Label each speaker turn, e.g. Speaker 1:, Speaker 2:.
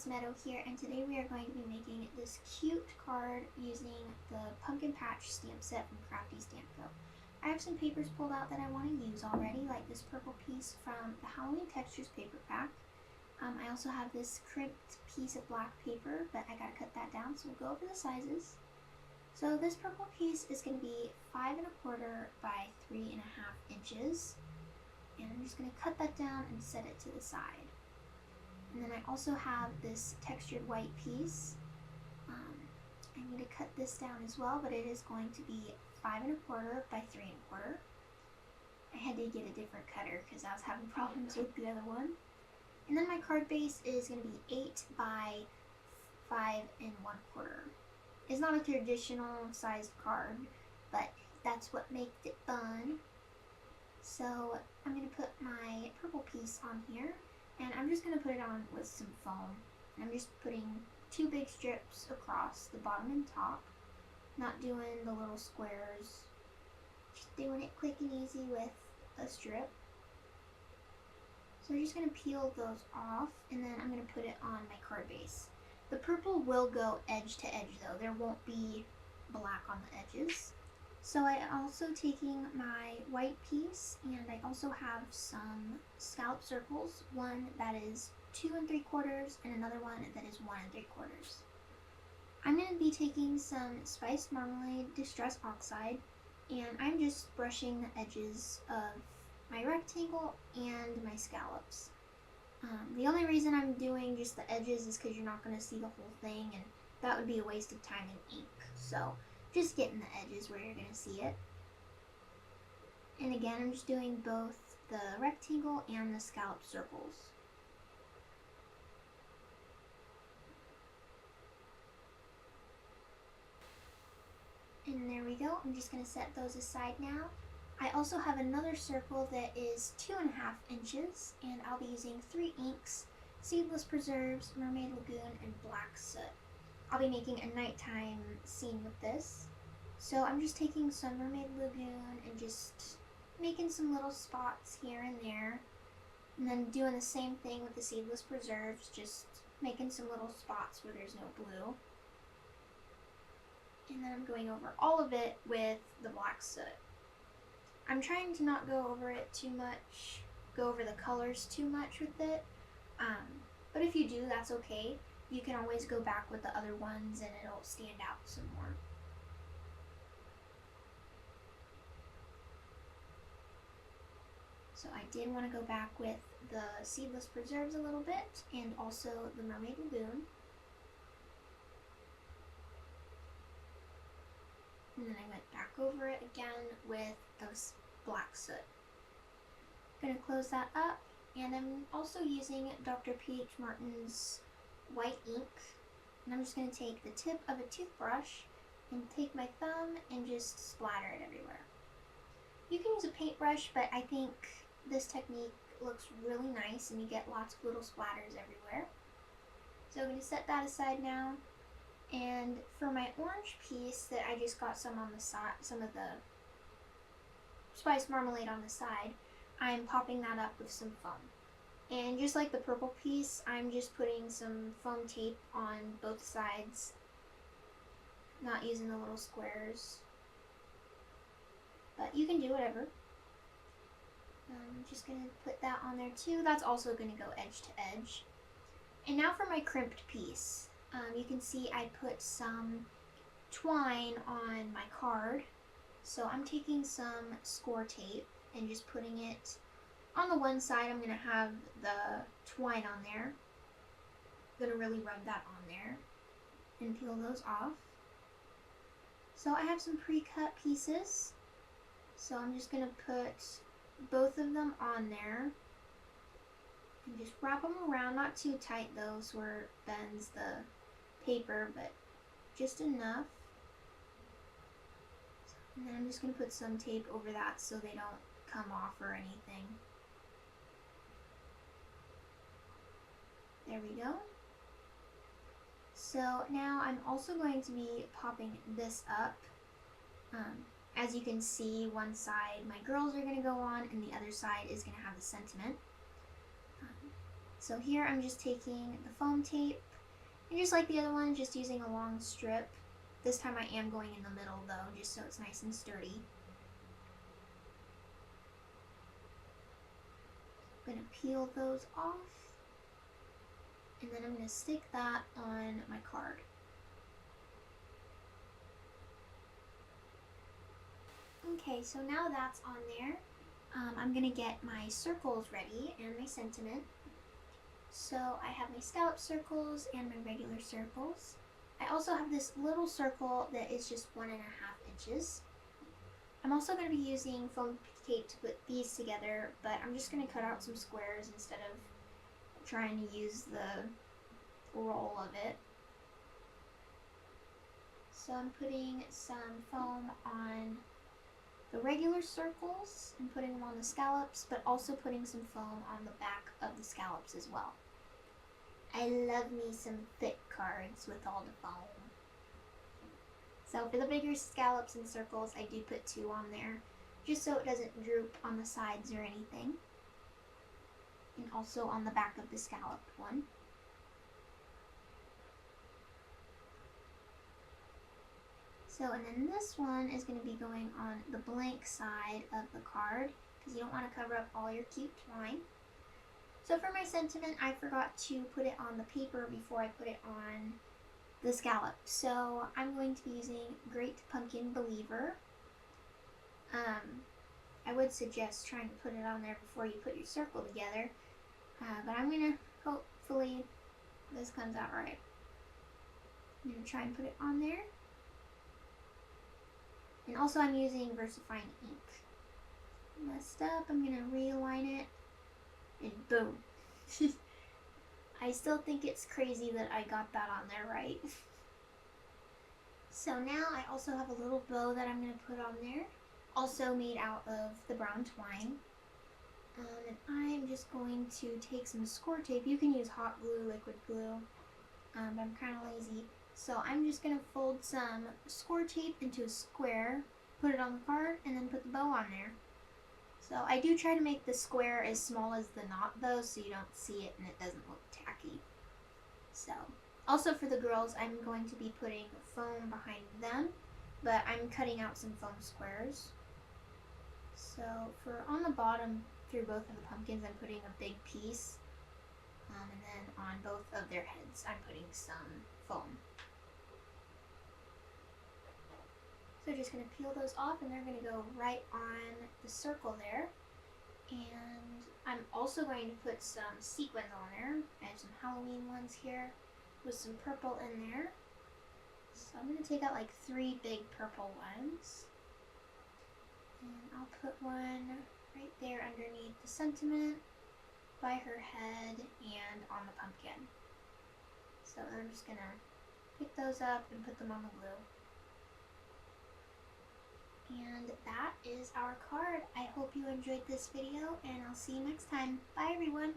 Speaker 1: Meadow here, and today we are going to be making this cute card using the Pumpkin Patch stamp set from Crafty Stamp Co. I have some papers pulled out that I want to use already, like this purple piece from the Halloween Textures paper pack. I also have this crimped piece of black paper, but I gotta cut that down, so we'll go over the sizes. So this purple piece is going to be 5 1/4 by 3 1/2 inches, and I'm just going to cut that down and set it to the side. And then I also have this textured white piece. I need to cut this down as well, but it is going to be 5 1/4 by 3 1/4. I had to get a different cutter because I was having problems with the other one. And then my card base is going to be 8 by 5 1/4. It's not a traditional sized card, but that's what makes it fun. So I'm going to put my purple piece on here. And I'm just going to put it on with some foam. I'm just putting 2 big strips across the bottom and top. Not doing the little squares. Just doing it quick and easy with a strip. So I'm just going to peel those off, and then I'm going to put it on my card base. The purple will go edge to edge though. There won't be black on the edges. So I'm also taking my white piece, and I also have some scallop circles, one that is 2 3/4 and another one that is 1 3/4. I'm going to be taking some spiced marmalade distress oxide, and I'm just brushing the edges of my rectangle and my scallops. The only reason I'm doing just the edges is because you're not going to see the whole thing, and that would be a waste of time and ink. So just getting the edges where you're going to see it. And again, I'm just doing both the rectangle and the scallop circles. And there we go. I'm just going to set those aside now. I also have another circle that is 2 1/2 inches, and I'll be using 3 inks, Seedless Preserves, Mermaid Lagoon, and Black Soot. I'll be making a nighttime scene with this. So I'm just taking some Mermaid Lagoon and just making some little spots here and there. And then doing the same thing with the Seedless Preserves, just making some little spots where there's no blue. And then I'm going over all of it with the Black Soot. I'm trying to not go over it too much, go over the colors too much with it. But if you do, that's okay. You can always go back with the other ones and it'll stand out some more. So I did want to go back with the Seedless Preserves a little bit, and also the Mermaid Lagoon. And then I went back over it again with those Black Soot. I'm going to close that up, and I'm also using Dr. P.H. Martin's white ink. And I'm just going to take the tip of a toothbrush and take my thumb and just splatter it everywhere. You can use a paintbrush, but I think this technique looks really nice and you get lots of little splatters everywhere. So I'm going to set that aside now. And for my orange piece that I just got some on the side, some of the spiced marmalade on the side, I'm popping that up with some foam. And just like the purple piece, I'm just putting some foam tape on both sides, not using the little squares. But you can do whatever. I'm just going to put that on there too. That's also going to go edge to edge. And now for my crimped piece. You can see I put some twine on my card. So I'm taking some score tape and just putting it on the one side. I'm going to have the twine on there. I'm going to really rub that on there and peel those off. So I have some pre-cut pieces. So I'm just going to put both of them on there and just wrap them around, not too tight though, so where it bends the paper, but just enough. And then I'm just going to put some tape over that so they don't come off or anything. There we go. So now I'm also going to be popping this up. As you can see, one side my girls are going to go on and the other side is going to have the sentiment. So here I'm just taking the foam tape And just like the other one, just using a long strip. This time I am going in the middle though, just so it's nice and sturdy. I'm going to peel those off. And then I'm going to stick that on my card. Okay, so now that's on there. I'm going to get my circles ready and my sentiment. So I have my scallop circles and my regular circles. I also have this little circle that is just 1.5 inches. I'm also going to be using foam tape to put these together, but I'm just going to cut out some squares instead of trying to use the roll of it. So I'm putting some foam on the regular circles and putting them on the scallops, but also putting some foam on the back of the scallops as well. I love me some thick cards with all the foam. So for the bigger scallops and circles, I do put 2 on there, just so it doesn't droop on the sides or anything. And also on the back of the scalloped one. So, and then this one is going to be going on the blank side of the card, because you don't want to cover up all your cute twine. So for my sentiment, I forgot to put it on the paper before I put it on the scallop. So I'm going to be using Great Pumpkin Believer. I would suggest trying to put it on there before you put your circle together. But I'm going to, hopefully, this comes out right. I'm going to try and put it on there. And also I'm using VersaFine ink. Messed up, I'm going to realign it. And boom. I still think it's crazy that I got that on there right. So now I also have a little bow that I'm going to put on there. Also made out of the brown twine. And I'm just going to take some score tape. You can use hot glue, liquid glue. But I'm kind of lazy. So I'm just going to fold some score tape into a square, put it on the card, and then put the bow on there. So I do try to make the square as small as the knot though, so you don't see it and it doesn't look tacky. So, also for the girls, I'm going to be putting foam behind them, but I'm cutting out some foam squares. So for on the bottom, through both of the pumpkins, I'm putting a big piece. And then on both of their heads, I'm putting some foam. So just going to peel those off and they're going to go right on the circle there. And I'm also going to put some sequins on there. I have some Halloween ones here with some purple in there. So I'm going to take out like 3 big purple ones. And I'll put one right there underneath the sentiment, by her head, and on the pumpkin. So I'm just going to pick those up and put them on the glue. And that is our card. I hope you enjoyed this video, and I'll see you next time. Bye everyone!